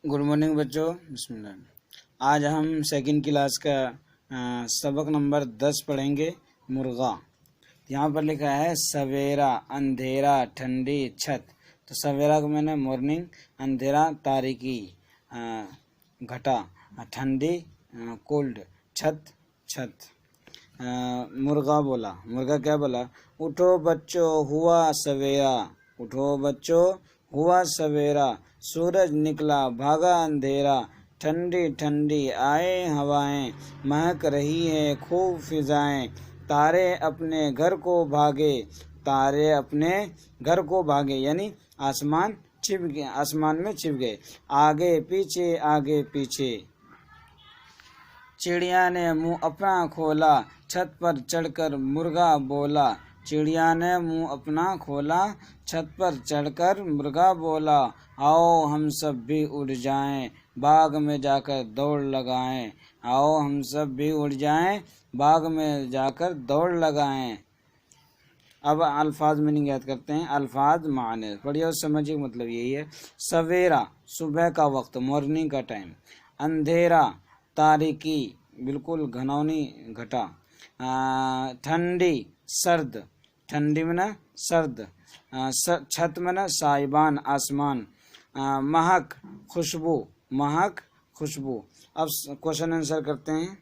Good morning बच्चों, बिस्मिल्लाह। आज हम सेकंड क्लास का सबक नंबर 10 पढ़ेंगे। मुर्गा। यहाँ पर लिखा है सवेरा, अंधेरा, ठंडी, छत। तो सवेरा को मैंने मॉर्निंग, अंधेरा तारीकी, घटा, ठंडी कोल्ड, छत छत। मुर्गा बोला, मुर्गा क्या बोला? उठो बच्चों हुआ सवेरा, उठो बच्चों हुआ सवेरा, सूरज निकला भागा अंधेरा, ठंडी ठंडी आए हवाएं, महक रही है खूब फिजाएं, तारे अपने घर को भागे, तारे अपने घर को भागे यानी आसमान छिप गए, आसमान में छिप गए। आगे पीछे चिड़िया ने मुंह अपना खोला, छत पर चढ़कर मुर्गा बोला, चिड़िया ने मुंह अपना खोला, छत पर चढ़कर मुर्गा बोला, आओ हम सब भी उड़ जाएं, बाग में जाकर दौड़ लगाएं, आओ हम सब भी उड़ जाएं, बाग में जाकर दौड़ लगाएं। अब अल्फाज मीनिंग याद करते हैं। अल्फाज माने पढ़िए और समझिए, मतलब यही है। सवेरा सुबह का वक्त, मॉर्निंग का टाइम। अंधेरा तारीकी, बिल्कुल घनौनी घटा। ठंडी सर्द, ठंडी में ना सर्द। छत में ना साइबान आसमान। महक खुशबू, महक खुशबू। अब क्वेश्चन आंसर करते हैं।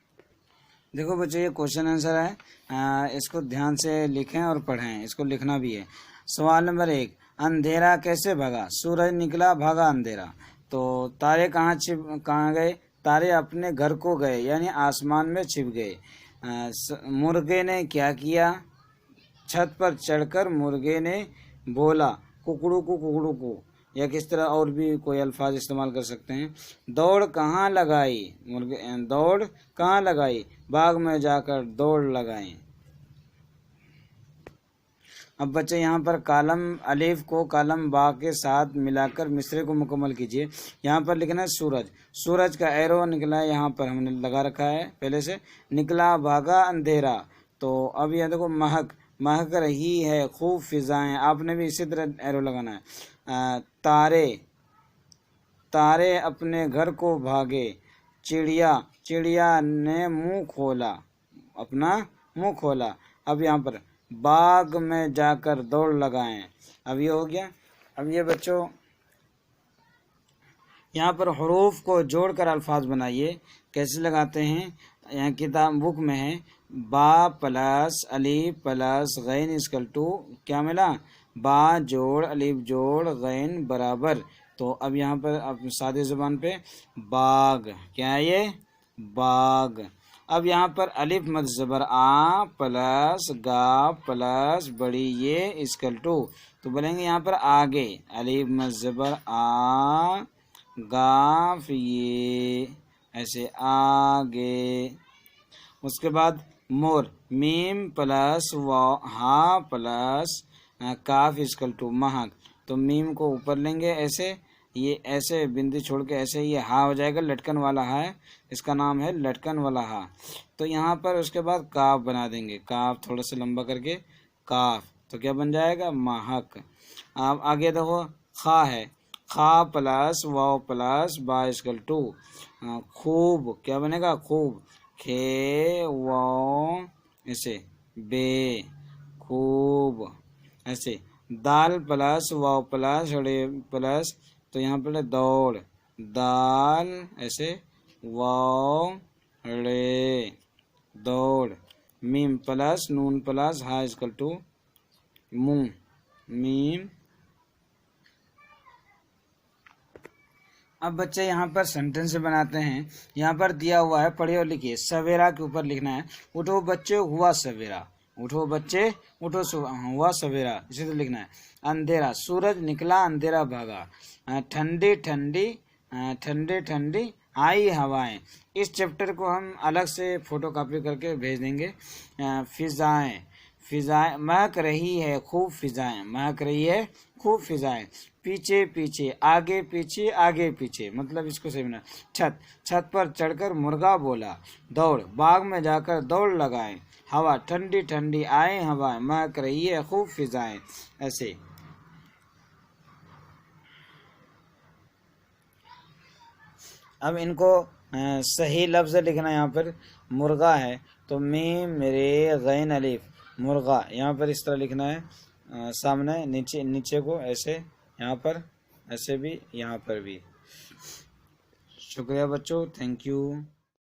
देखो बच्चों, ये क्वेश्चन आंसर है, इसको ध्यान से लिखें और पढ़ें, इसको लिखना भी है। सवाल नंबर 1, अंधेरा कैसे भागा? सूरज निकला भागा अंधेरा। तो तारे कहाँ गए? तारे अपने घर को गए यानी आसमान में छिप गए। मुर्गे ने क्या किया? छत पर चढ़कर मुर्गे ने बोला कुकड़ू को, या किस तरह और भी कोई अल्फाज इस्तेमाल कर सकते हैं। दौड़ कहाँ लगाई? मुर्गे दौड़ कहाँ लगाई? बाग में जाकर दौड़ लगाई। अब बच्चे यहाँ पर कालम अलिफ को कालम बा के साथ मिलाकर मिसरे को मुकम्मल कीजिए। यहाँ पर लिखना है सूरज, सूरज का एरो निकला है, यहाँ पर हमने लगा रखा है पहले से। निकला भागा अंधेरा। तो अब यह देखो महक, महक रही है खूब फिजाएं, आपने भी इसी तरह एरो लगाना है। तारे, तारे अपने घर को भागे। चिड़िया, चिड़िया ने मुंह खोला, अपना मुंह खोला। अब यहाँ पर बाग में जाकर दौड़ लगाएं। अब ये हो गया। अब ये बच्चों यहाँ पर हरूफ को जोड़कर अल्फाज बनाइए। कैसे लगाते हैं? यहाँ किताब बुक में है, बा प्लस अलीफ प्लस गैन इक्वल टू क्या मिला? बा जोड़ अलीफ जोड़ गैन बराबर। तो अब यहाँ पर अब सादी जुबान पे बाग, क्या है ये? बाग। अब यहाँ पर अलिफ मद ज़बर आ प्लस गा प्लस बड़ी ये इक्वल टू, तो बोलेंगे यहाँ पर आगे, अलिफ मद ज़बर आ गाफ ये, ऐसे आगे। उसके बाद मोर, मीम प्लस हा प्लस काफ इक्वल टू महक। तो मीम को ऊपर लेंगे ऐसे, ये ऐसे बिंदी छोड़ के ऐसे, ये हा हो जाएगा, लटकन वाला है, इसका नाम है लटकन वाला हा। तो यहाँ पर उसके बाद काफ बना देंगे, काफ थोड़ा सा लंबा करके काफ, तो क्या बन जाएगा? महक। अब आगे देखो खा है, खा प्लस वाव प्लस बा इक्वल टू खूब, क्या बनेगा? खूब, खे वाव ऐसे बे, खूब ऐसे। दाल प्लस वाव प्लस प्लस, तो यहाँ पर दौड़, दाल ऐसे वाव रे दौड़। मीम प्लस नून प्लस हा इक्वल टू मुंह, मीम। अब बच्चे यहाँ पर सेंटेंस बनाते हैं। यहाँ पर दिया हुआ है, पढ़िए और लिखिए। सवेरा के ऊपर लिखना है उठो बच्चे हुआ सवेरा, उठो बच्चे उठो हुआ सवेरा, इसी तरह लिखना है। अंधेरा, सूरज निकला अंधेरा भागा। ठंडी ठंडी, ठंडी ठंडी आई हवाएं। इस चैप्टर को हम अलग से फोटो कॉपी करके भेज देंगे। फिजाएं, फिजाएं महक रही है खूब फिजाएं, महक रही है खूब फिजाएं। पीछे पीछे आगे पीछे, मतलब इसको सही बना। छत, छत पर चढ़कर मुर्गा बोला। दौड़, बाग में जाकर दौड़ लगाएं। हवा, ठंडी ठंडी आए हवाएं, महक रही है खूब फिजाएं, ऐसे। अब इनको सही लफ्ज़ लिखना। यहाँ पर मुर्गा है तो मीम रे गैन अलिफ मुर्गा, यहाँ पर इस तरह लिखना है, सामने नीचे नीचे को ऐसे, यहाँ पर ऐसे भी, यहाँ पर भी। शुक्रिया बच्चों, थैंक यू।